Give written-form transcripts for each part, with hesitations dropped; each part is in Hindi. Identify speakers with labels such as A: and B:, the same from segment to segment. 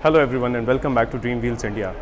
A: Hello everyone and welcome back to Dream Wheels India.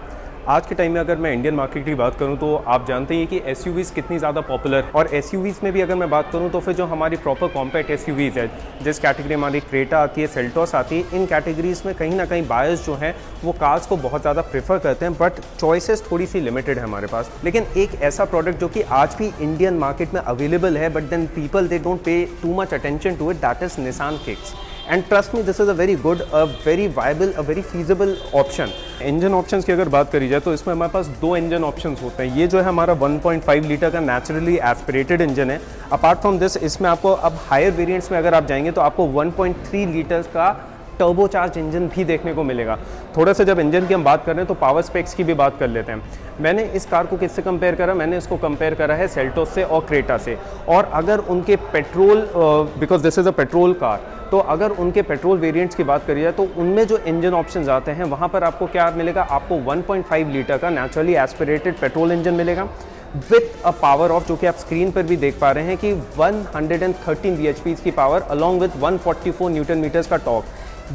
A: आज के टाइम में अगर मैं इंडियन मार्केट की बात करूं तो आप जानते हैं कि एसयूवीज़ कितनी ज़्यादा पॉपुलर, और एसयूवीज़ में भी अगर मैं बात करूं तो फिर जो हमारी प्रॉपर कॉम्पैक्ट एसयूवीज़ है, जिस कैटेगरी में हमारी क्रेटा आती है, सेल्टोस आती है, इन कैटेगरीज़ में कहीं ना कहीं बायर्स जो हैं वो कार्स को बहुत ज़्यादा प्रेफर करते हैं, बट चॉइसेस थोड़ी सी लिमिटेड है हमारे पास। लेकिन एक ऐसा प्रोडक्ट जो कि आज भी इंडियन मार्केट में अवेलेबल है but then people they don't pay too much attention to it, that is Nissan Kicks. And trust me, this is a very good, a very viable, a very feasible option. Engine options की अगर बात करी जाए तो इसमें हमारे पास दो इंजन ऑप्शंस होते हैं। ये जो है हमारा 1.5 लीटर का नेचुरली एस्पिरेटेड इंजन है। अपार्ट फ्रॉम दिस, इसमें आपको अब हायर वेरिएंट्स में अगर आप जाएंगे तो आपको 1.3 लीटर्स का टर्बोचार्ज इंजन भी देखने को मिलेगा। थोड़ा सा जब इंजन की हम बात कर रहे हैं तो पावर स्पेक्स की भी बात कर लेते हैं। मैंने इस कार को किससे कंपेयर करा? मैंने इसको कंपेयर करा है सेल्टोस से और क्रेटा से। और अगर उनके petrol, because this is a petrol car, तो अगर उनके पेट्रोल वेरिएंट्स की बात करी जाए तो उनमें जो इंजन ऑप्शंस आते हैं वहाँ पर आपको क्या मिलेगा? आपको 1.5 लीटर का नेचुरली एस्पिरेटेड पेट्रोल इंजन मिलेगा विथ अ पावर ऑफ, जो कि आप स्क्रीन पर भी देख पा रहे हैं कि 113 bhp की power along with 144 newton metres का टॉर्क।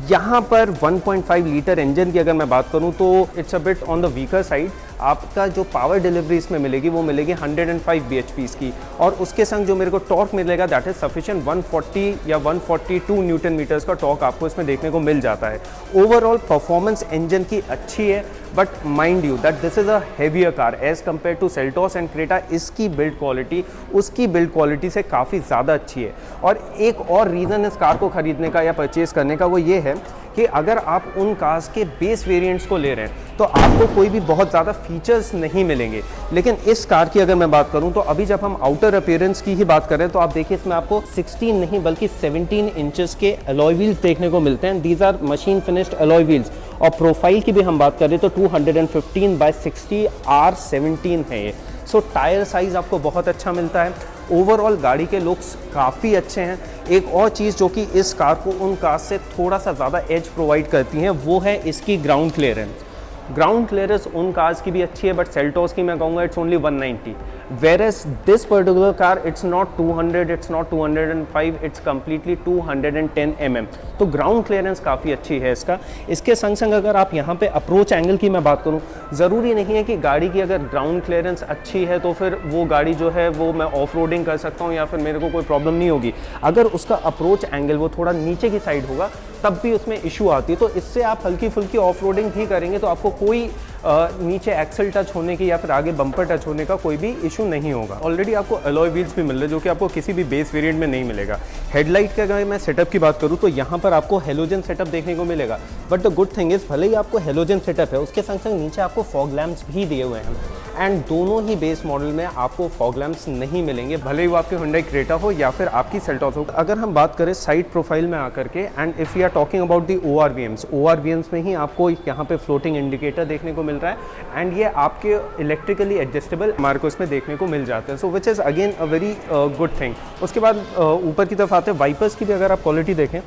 A: यहाँ पर 1.5 लीटर इंजन की अगर मैं बात करूँ तो it's a bit on the weaker side. आपका जो पावर डिलीवरी इसमें मिलेगी वो मिलेगी 105 bhp की, और उसके संग जो मेरे को टॉर्क मिलेगा दैट इज सफिशिएंट 140 या 142 न्यूटन मीटर्स का टॉर्क आपको इसमें देखने को मिल जाता है। ओवरऑल परफॉर्मेंस इंजन की अच्छी है, but mind you that this is a heavier car as compare to Seltos and Creta. इसकी बिल्ड क्वालिटी उसकी बिल्ड क्वालिटी से काफ़ी ज़्यादा अच्छी है। और एक और रीज़न इस कार को ख़रीदने का या परचेज करने का वो ये है कि अगर आप उन कार्स के बेस वेरिएंट्स को ले रहे हैं तो आपको कोई भी बहुत ज़्यादा फीचर्स नहीं मिलेंगे। लेकिन इस कार की अगर मैं बात करूं तो अभी जब हम आउटर अपीयरेंस की ही बात करें तो आप देखिए इसमें आपको 16 नहीं बल्कि 17 इंचेस के अलॉय व्हील्स देखने को मिलते हैं। These are machine finished alloy wheels. और प्रोफाइल की भी हम बात करें तो 215 बाय 60 R17 है ये। सो टायर साइज़ आपको बहुत अच्छा मिलता है। ओवरऑल गाड़ी के लुक्स काफ़ी अच्छे हैं। एक और चीज़ जो कि इस कार को उन कार से थोड़ा सा ज़्यादा एज प्रोवाइड करती हैं वो है इसकी ग्राउंड क्लियरेंस। ग्राउंड क्लियरेंस उन कार्स की भी अच्छी है, बट सेल्टोस की मैं कहूँगा it's only 190, whereas this particular car it's not 200, it's not 205, it's completely 210 mm। तो ग्राउंड क्लियरेंस काफ़ी अच्छी है इसका। इसके संग संग अगर आप यहाँ पे अप्रोच एंगल की मैं बात करूँ, ज़रूरी नहीं है कि गाड़ी की अगर ग्राउंड क्लियरेंस अच्छी है तो फिर वो गाड़ी जो है वो मैं ऑफ रोडिंग कर सकता हूँ या फिर मेरे को कोई प्रॉब्लम नहीं होगी। अगर उसका अप्रोच एंगल वो थोड़ा नीचे की साइड होगा तब भी उसमें इशू आती है। तो इससे आप हल्की फुल्की ऑफ रोडिंग भी करेंगे तो आपको कोई नीचे एक्सल टच होने की या फिर आगे बम्पर टच होने का कोई भी इशू नहीं होगा। ऑलरेडी आपको अलॉय व्हील्स भी मिल रहे हैं जो कि आपको किसी भी बेस वेरिएंट में नहीं मिलेगा। हेडलाइट के अगर मैं सेटअप की बात करूँ तो यहाँ पर आपको हेलोजन सेटअप देखने को मिलेगा, but the good thing is भले ही आपको हेलोजन सेटअप है उसके संग संग नीचे आपको फॉग लैम्प्स भी दिए हुए हैं। एंड दोनों ही बेस मॉडल में आपको फॉग लैम्प्स नहीं मिलेंगे, भले ही वो आपकी हुंडई क्रेटा हो या फिर आपकी सेल्टोस हो। अगर हम बात करें साइड प्रोफाइल में आकर के, and if you are talking about the ORVMs में ही आपको यहाँ पे फ्लोटिंग इंडिकेटर देखने को मिल रहा है, एंड ये आपके इलेक्ट्रिकली एडजस्टेबल हमारे को इसमें देखने को मिल जाते हैं। So which is again a very good thing. उसके बाद ऊपर की तरफ आते हैं वाइपर्स की भी अगर आप क्वालिटी देखें,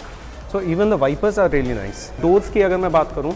A: so even the wipers are really nice. Doors की अगर मैं बात करूँ,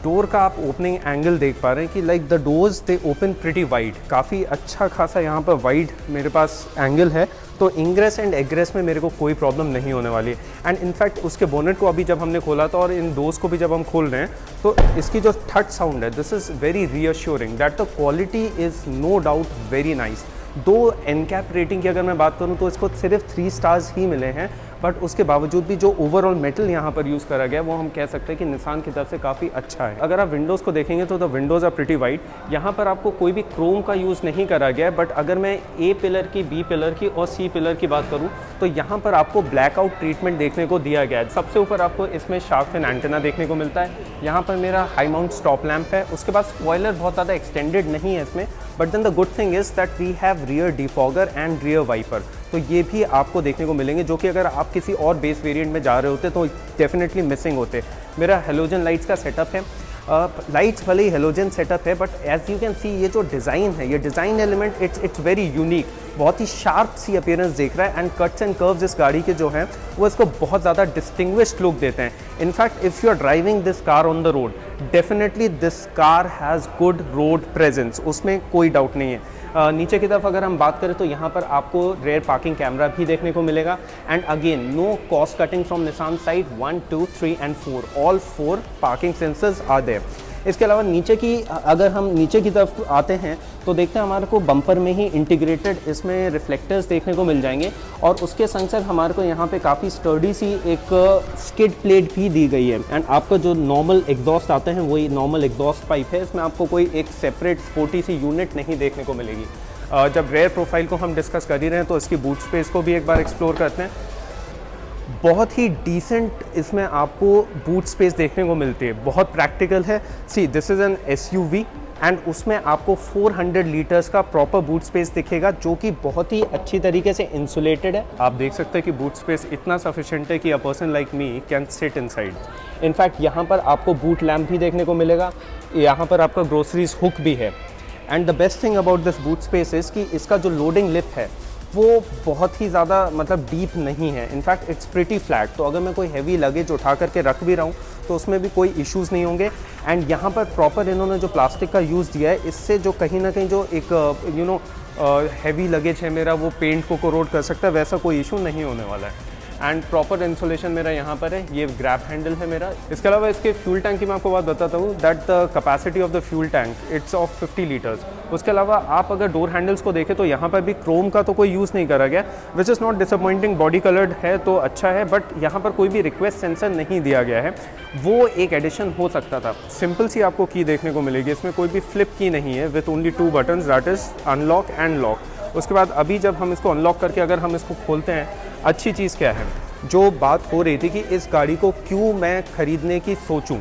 A: डोर का आप ओपनिंग एंगल देख पा रहे हैं कि like the doors they open pretty wide, काफ़ी अच्छा खासा यहाँ पर वाइड मेरे पास एंगल है। तो इंग्रेस एंड एग्रेस में मेरे को कोई प्रॉब्लम नहीं होने वाली है। एंड इनफैक्ट उसके बोनेट को अभी जब हमने खोला था और इन डोर्स को भी जब हम खोल रहे हैं तो इसकी जो थर्ड साउंड है, this is very reassuring that the quality is no doubt very nice. दो एनकैप रेटिंग की अगर मैं बात करूँ तो इसको सिर्फ 3 स्टार्स ही मिले हैं, बट उसके बावजूद भी जो ओवरऑल मेटल यहाँ पर यूज़ करा गया वो हम कह सकते हैं कि निसान की तरफ से काफ़ी अच्छा है। अगर आप विंडोज़ को देखेंगे तो the windows are pretty wide. यहाँ पर आपको कोई भी क्रोम का यूज़ नहीं करा गया है, बट अगर मैं A पिलर की, B पिलर की और C पिलर की बात करूँ तो यहाँ पर आपको ब्लैकआउट ट्रीटमेंट देखने को दिया गया है। सबसे ऊपर आपको इसमें शार्क फिन एंटेना देखने को मिलता है। यहाँ पर मेरा हाई माउंट स्टॉप लैम्प है। उसके बाद स्पॉइलर बहुत ज़्यादा एक्सटेंडेड नहीं है इसमें, but then the good thing is that we have rear defogger and rear wiper. तो ये भी आपको देखने को मिलेंगे जो कि अगर आप किसी और बेस वेरिएंट में जा रहे होते तो डेफिनेटली मिसिंग होते। मेरा हेलोजन लाइट्स का सेटअप है। लाइट्स भले ही हेलोजन सेटअप है, but as you can see ये जो डिज़ाइन है, ये design element it's very unique. बहुत ही शार्प सी अपीयरेंस देख रहा है एंड कट्स एंड कर्व्स इस गाड़ी के जो हैं वो इसको बहुत ज़्यादा डिस्टिंग्विश्ड लुक देते हैं। In fact if you are driving this car on the road, definitely this car has good road presence, उसमें कोई डाउट नहीं है। नीचे की तरफ अगर हम बात करें तो यहाँ पर आपको रेयर पार्किंग कैमरा भी देखने को मिलेगा and again no cost cutting from Nissan side, 1, 2, 3 and 4, all 4 parking sensors are there. इसके अलावा नीचे की अगर हम नीचे की तरफ आते हैं तो देखते हैं हमारे को बम्पर में ही इंटीग्रेटेड इसमें रिफ्लेक्टर्स देखने को मिल जाएंगे और उसके संग संग हमारे को यहाँ पे काफ़ी स्टर्डी सी एक स्किड प्लेट भी दी गई है एंड आपका जो नॉर्मल एग्जॉस्ट आते हैं वही नॉर्मल एग्जॉस्ट पाइप है, इसमें आपको कोई एक सेपरेट स्पोर्टी सी यूनिट नहीं देखने को मिलेगी। जब रेयर प्रोफाइल को हम डिस्कस कर ही रहे हैं तो इसकी बूट स्पेस को भी एक बार एक्सप्लोर करते हैं। बहुत ही डिसेंट इसमें आपको बूट स्पेस देखने को मिलती है, बहुत प्रैक्टिकल है। See this is an SUV and उसमें आपको 400 लीटर्स का प्रॉपर बूट स्पेस दिखेगा जो कि बहुत ही अच्छी तरीके से इंसुलेटेड है। आप देख सकते हैं कि बूट स्पेस इतना सफिशिएंट है कि a person like me can sit inside. In fact यहाँ पर आपको बूट लैम्प भी देखने को मिलेगा, यहाँ पर आपका ग्रोसरीज हुक भी है and the best thing about this boot space is कि इसका जो लोडिंग लिप है वो बहुत ही ज़्यादा मतलब डीप नहीं है। इनफैक्ट इट्स प्रिटी फ्लैट, तो अगर मैं कोई हैवी लगेज उठा करके रख भी रहा हूँ तो उसमें भी कोई इश्यूज़ नहीं होंगे। एंड यहाँ पर प्रॉपर इन्होंने जो प्लास्टिक का यूज़ दिया है इससे जो कहीं ना कहीं जो एक हैवी लगेज है मेरा वो पेंट को कोरोड कर सकता है, वैसा कोई इशू नहीं होने वाला है। एंड प्रॉपर इंसुलेशन मेरा यहाँ पर है, ये ग्रैब हैंडल है मेरा। इसके अलावा इसके फ्यूल टैंक की मैं आपको बात बताता हूँ that the capacity of the fuel tank it's of 50 litres. उसके अलावा आप अगर डोर हैंडल्स को देखें तो यहाँ पर भी क्रोम का तो कोई यूज़ नहीं करा गया, which is not disappointing. Body coloured है तो अच्छा है, बट यहाँ पर कोई भी रिक्वेस्ट सेंसर नहीं दिया गया है, वो एक एडिशन हो सकता था। सिंपल सी आपको की देखने को मिलेगी, इसमें कोई भी फ्लिप की नहीं है, with only 2 buttons that is unlock and lock. उसके बाद अभी जब हम इसको अनलॉक करके अगर हम इसको खोलते हैं, अच्छी चीज़ क्या है, जो बात हो रही थी कि इस गाड़ी को क्यों मैं ख़रीदने की सोचूं।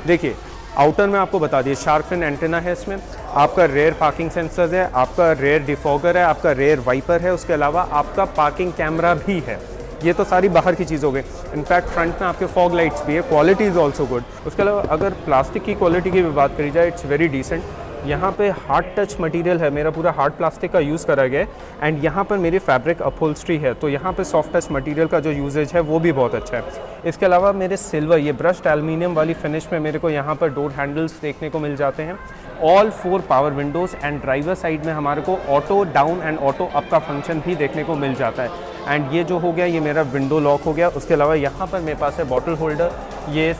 A: देखिए आउटर में आपको बता दिए शार्क फिन एंटेना है, इसमें आपका रेयर पार्किंग सेंसर है, आपका रेयर डिफॉगर है, आपका रेयर वाइपर है, उसके अलावा आपका पार्किंग कैमरा भी है। ये तो सारी बाहर की चीज़ हो गई। इनफैक्ट फ्रंट में आपके फॉग लाइट्स भी है, क्वालिटी इज़ ऑल्सो गुड। उसके अलावा अगर प्लास्टिक की क्वालिटी की भी बात करी जाए, इट्स वेरी डिसेंट। यहाँ पे हार्ड टच मटेरियल है, मेरा पूरा हार्ड प्लास्टिक का यूज़ करा गया है एंड यहाँ पर मेरी फैब्रिक अपहोल्स्ट्री है, तो यहाँ पे सॉफ्ट टच मटेरियल का जो यूजेज है वो भी बहुत अच्छा है। इसके अलावा मेरे सिल्वर ये ब्रश्ड एल्युमिनियम वाली फिनिश में मेरे को यहाँ पर डोर हैंडल्स देखने को मिल जाते हैं। All 4 power Windows and driver side में हमारे को auto down and auto up का फंक्शन भी देखने को मिल जाता है। एंड ये जो हो गया ये मेरा विंडो लॉक हो गया। उसके अलावा यहाँ पर मेरे पास है बॉटल होल्डर, ये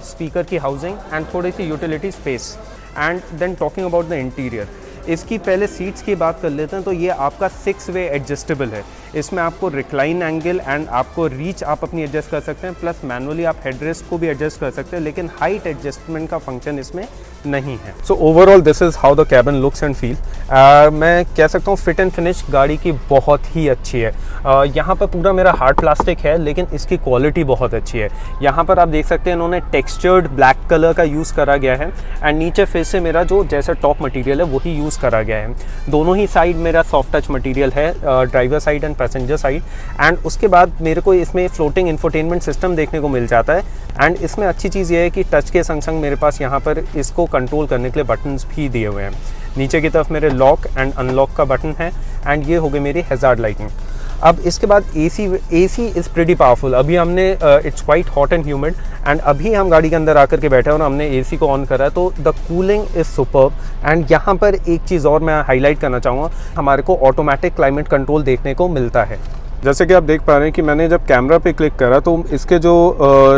A: स्पीकर की हाउसिंग एंड थोड़ी सी utility space. And then talking about the interior, इसकी पहले सीट्स की बात कर लेते हैं तो ये आपका 6 वे एडजस्टेबल है। इसमें आपको रिक्लाइन एंगल एंड आपको रीच आप अपनी एडजस्ट कर सकते हैं, प्लस मैनुअली आप हेडरेस्ट को भी एडजस्ट कर सकते हैं, लेकिन हाइट एडजस्टमेंट का फंक्शन इसमें नहीं है। So overall this is how the cabin looks and feel. मैं कह सकता हूँ फिट एंड फिनिश गाड़ी की बहुत ही अच्छी है। यहाँ पर पूरा मेरा हार्ड प्लास्टिक है लेकिन इसकी क्वालिटी बहुत अच्छी है। यहाँ पर आप देख सकते हैं इन्होंने टेक्सचर्ड ब्लैक कलर का यूज़ करा गया है एंड नीचे फिर से मेरा जो जैसा टॉप मटेरियल है वही यूज़ करा गया है। दोनों ही साइड मेरा सॉफ्ट टच मटेरियल है, driver side and passenger side. And उसके बाद मेरे को इसमें फ्लोटिंग इंफोटेनमेंट सिस्टम देखने को मिल जाता है एंड इसमें अच्छी चीज़ ये है कि टच के संग संग मेरे पास यहाँ पर इसको कंट्रोल करने के लिए बटन्स भी दिए हुए हैं। नीचे की तरफ मेरे लॉक एंड अनलॉक का बटन है एंड ये हो गई मेरी हैजार्ड लाइटिंग। अब इसके बाद एसी इज़ प्रीटी पावरफुल। अभी हमने it's quite hot and humid and अभी हम गाड़ी के अंदर आकर के बैठे हैं और हमने एसी को ऑन करा है, तो the cooling is superb. And यहाँ पर एक चीज़ और मैं हाईलाइट करना चाहूँगा, हमारे को ऑटोमेटिक क्लाइमेट कंट्रोल देखने को मिलता है। जैसे कि आप देख पा रहे हैं कि मैंने जब कैमरा पे क्लिक करा तो इसके जो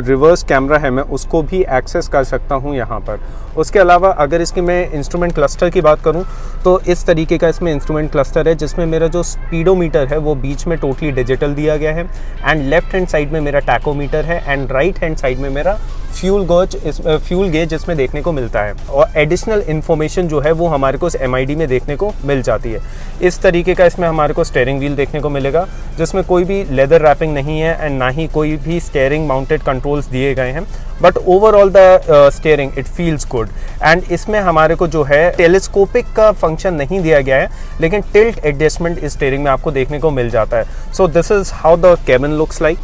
A: रिवर्स कैमरा है मैं उसको भी एक्सेस कर सकता हूँ यहाँ पर। उसके अलावा अगर इसकी मैं इंस्ट्रूमेंट क्लस्टर की बात करूँ तो इस तरीके का इसमें इंस्ट्रूमेंट क्लस्टर है जिसमें मेरा जो स्पीडोमीटर है वो बीच में टोटली डिजिटल दिया गया है एंड लेफ्ट हैंड साइड में मेरा टैकोमीटर है एंड राइट हैंड साइड में मेरा फ्यूल गेज इसमें देखने को मिलता है। और एडिशनल इन्फॉर्मेशन जो है वो हमारे को इस MID में देखने को मिल जाती है। इस तरीके का इसमें हमारे को स्टीयरिंग व्हील देखने को मिलेगा जिसमें कोई भी लेदर रैपिंग नहीं है एंड ना ही कोई भी स्टीयरिंग माउंटेड कंट्रोल्स दिए गए हैं, but overall the steering it feels good. And इसमें हमारे को जो है टेलीस्कोपिक का फंक्शन नहीं दिया गया है लेकिन टिल्ट एडजस्टमेंट इस स्टीयरिंग में आपको देखने को मिल जाता है। So this is how the cabin looks like.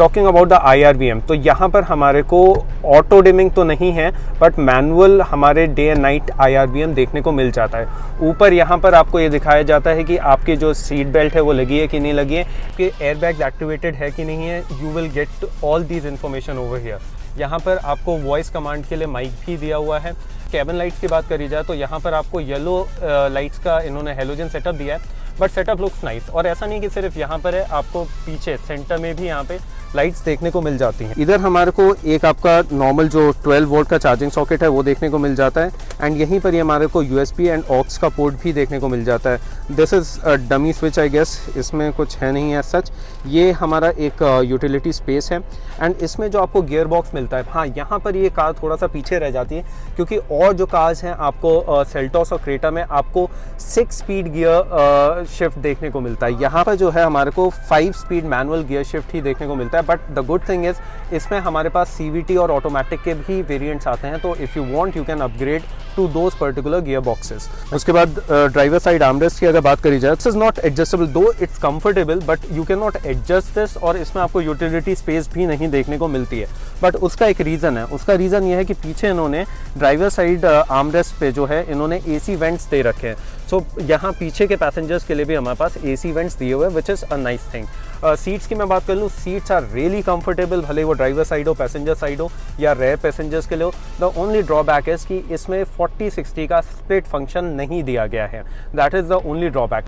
A: Talking about the IRVM, तो यहाँ पर हमारे को ऑटो डिमिंग तो नहीं है, बट मैनुअल हमारे डे एंड नाइट IRVM देखने को मिल जाता है। ऊपर यहाँ पर आपको ये दिखाया जाता है कि आपकी जो सीट बेल्ट है वो लगी है कि नहीं लगी है, कि एयरबैग एक्टिवेटेड है कि नहीं है। You will get all these information over here. यहाँ पर आपको वॉइस कमांड के लिए माइक भी दिया हुआ है। कैबिन लाइट्स की बात करी जाए तो यहाँ पर आपको येलो लाइट्स का इन्होंने हेलोजन सेटअप दिया है, बट सेटअप लुक्स नाइस। और ऐसा नहीं कि सिर्फ यहाँ पर है, आपको पीछे सेंटर में भी यहाँ पे लाइट्स देखने को मिल जाती हैं। इधर हमारे को एक आपका नॉर्मल जो 12 वोल्ट का चार्जिंग सॉकेट है वो देखने को मिल जाता है, एंड यहीं पर ये हमारे को USB एंड ऑक्स का पोर्ट भी देखने को मिल जाता है। This is dummy switch I guess, इसमें कुछ है नहीं है सच। ये हमारा एक यूटिलिटी स्पेस है, एंड इसमें जो आपको गियर बॉक्स मिलता है, हाँ यहाँ पर ये कार थोड़ा सा पीछे रह जाती है, क्योंकि और जो कार्स हैं आपको सेल्टोस और क्रेटा में आपको 6 स्पीड गियर शिफ्ट देखने को मिलता है। यहाँ पर जो है हमारे को 5 स्पीड मैनुअल गियर शिफ्ट ही देखने को मिलता है। But the good thing is इसमें हमारे पास CVT और ऑटोमेटिक के भी वेरिएंट्स आते हैं, तो if you want you can upgrade to those particular gear boxes. उसके बाद ड्राइवर साइड आर्मरेस्ट की अगर बात करी जाए, इट्स इज नॉट एडजस्टेबल, दो it's comfortable, but you can not adjust this, और इसमें आपको यूटिलिटी स्पेस भी नहीं देखने को मिलती है। बट उसका एक रीज़न है, उसका रीज़न ये है कि पीछे इन्होंने ड्राइवर साइड आर्मरेस्ट पे जो है इन्होंने AC वेंट्स दे रखे हैं। सो यहाँ पीछे के पैसेंजर्स के लिए भी हमारे पास AC वेंट्स दिए हुए हैं, which is a nice thing. Seats की मैं बात कर लूँ, सीट्स आर रियली कंफर्टेबल, भले वो ड्राइवर साइड हो, पैसेंजर साइड हो या रेयर पैसेंजर्स के लिए हो। द ओनली ड्रॉबैक इज़ कि इसमें 40-60 का स्प्लिट फंक्शन नहीं दिया गया है, that is the only drawback.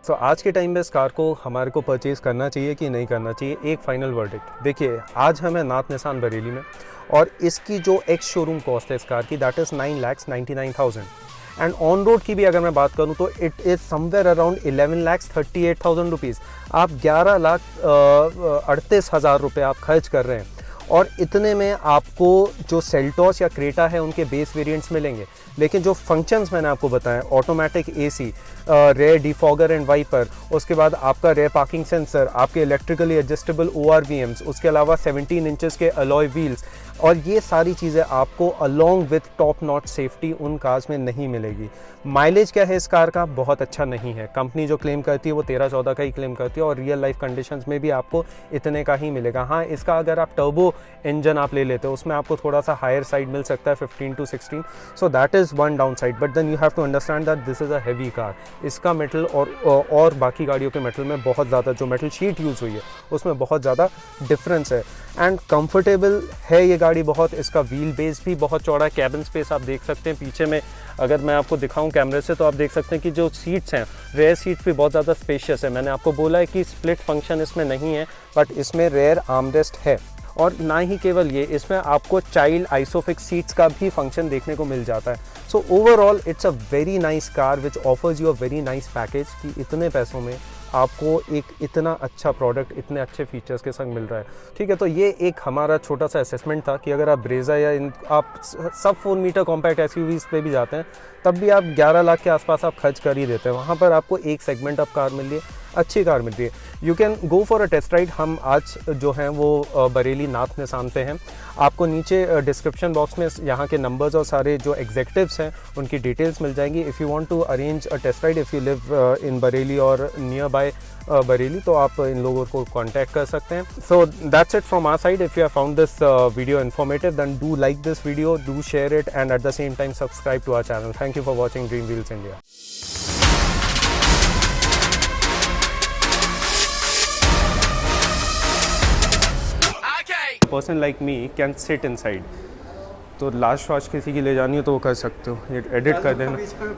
A: So आज के टाइम में इस कार को हमारे को परचेज़ करना चाहिए कि नहीं करना चाहिए, एक फाइनल वर्डिक्ट। देखिए आज हमें नाथ निसान बरेली में, और इसकी जो एक्स शोरूम कॉस्ट है इस कार की, that is 9,99,000, and on road की भी अगर मैं बात करूं तो it is somewhere around 11,38,000 rupees. आप 11,38,000 रुपये आप खर्च कर रहे हैं, और इतने में आपको जो सेल्टोस या क्रेटा है उनके बेस वेरिएंट्स मिलेंगे, लेकिन जो फंक्शंस मैंने आपको बताया, automatic AC, rear defogger and wiper, उसके बाद आपका रेयर पार्किंग सेंसर, आपके इलेक्ट्रिकली एडजस्टेबल ORVMs, उसके अलावा 17 इंचेस के अलॉय व्हील्स, और ये सारी चीज़ें आपको along with top notch safety उन कार्स में नहीं मिलेगी। माइलेज क्या है इस कार का? बहुत अच्छा नहीं है। कंपनी जो क्लेम करती है वो 13-14 का ही क्लेम करती है, और रियल लाइफ कंडीशंस में भी आपको इतने का ही मिलेगा। हाँ, इसका अगर आप टर्बो इंजन आप ले लेते हो उसमें आपको थोड़ा सा हायर साइड मिल सकता है, 15 to 16, so that is one down side. But then you have to understand that this is a heavy car. इसका मेटल और बाकी गाड़ियों के मेटल में बहुत ज़्यादा, जो मेटल शीट यूज़ हुई है उसमें बहुत ज़्यादा डिफरेंस है, एंड कंफर्टेबल है ये गाड़ी बहुत। इसका व्हील बेस भी बहुत चौड़ा है, कैबिन स्पेस आप देख सकते हैं पीछे में, अगर मैं आपको दिखाऊं कैमरे से तो आप देख सकते हैं कि जो सीट्स हैं, रेयर सीट्स भी बहुत ज़्यादा स्पेशियस है। मैंने आपको बोला है कि स्प्लिट फंक्शन इसमें नहीं है, बट इसमें रेयर आर्मरेस्ट है, और ना ही केवल ये, इसमें आपको चाइल्ड आइसोफिक्स सीट्स का भी फंक्शन देखने को मिल जाता है। So overall it's a very nice car which offers you a very nice package, कि इतने पैसों में आपको एक इतना अच्छा प्रोडक्ट इतने अच्छे फीचर्स के संग मिल रहा है। ठीक है, तो ये एक हमारा छोटा सा असेसमेंट था कि अगर आप ब्रेजा या आप सब 4 मीटर कॉम्पैक्ट SUVs पे भी जाते हैं तब भी आप 11 लाख के आसपास आप खर्च कर ही देते हैं। वहाँ पर आपको एक सेगमेंट ऑफ कार मिल रही है, अच्छी कार मिल रही है। You can go for a test ride. हम आज जो हैं वो बरेली नाथ निसान पे हैं। आपको नीचे डिस्क्रिप्शन बॉक्स में यहाँ के नंबर्स और सारे जो एग्जेक्टिव्स हैं उनकी डिटेल्स मिल जाएंगी। If you want to arrange a test ride, if you live in Bareilly और नियर बाय बरेली, तो आप इन लोगों को कांटेक्ट कर सकते हैं। So that's it from our side. If you have found this video informative, then do like this video, do share it, and at the same time subscribe to our channel. Thank you for watching Dream Wheels India. Person like me can sit inside, तो लास्ट वाश किसी की ले जानी हो तो वो कर सकते हो, ये एडिट कर देना।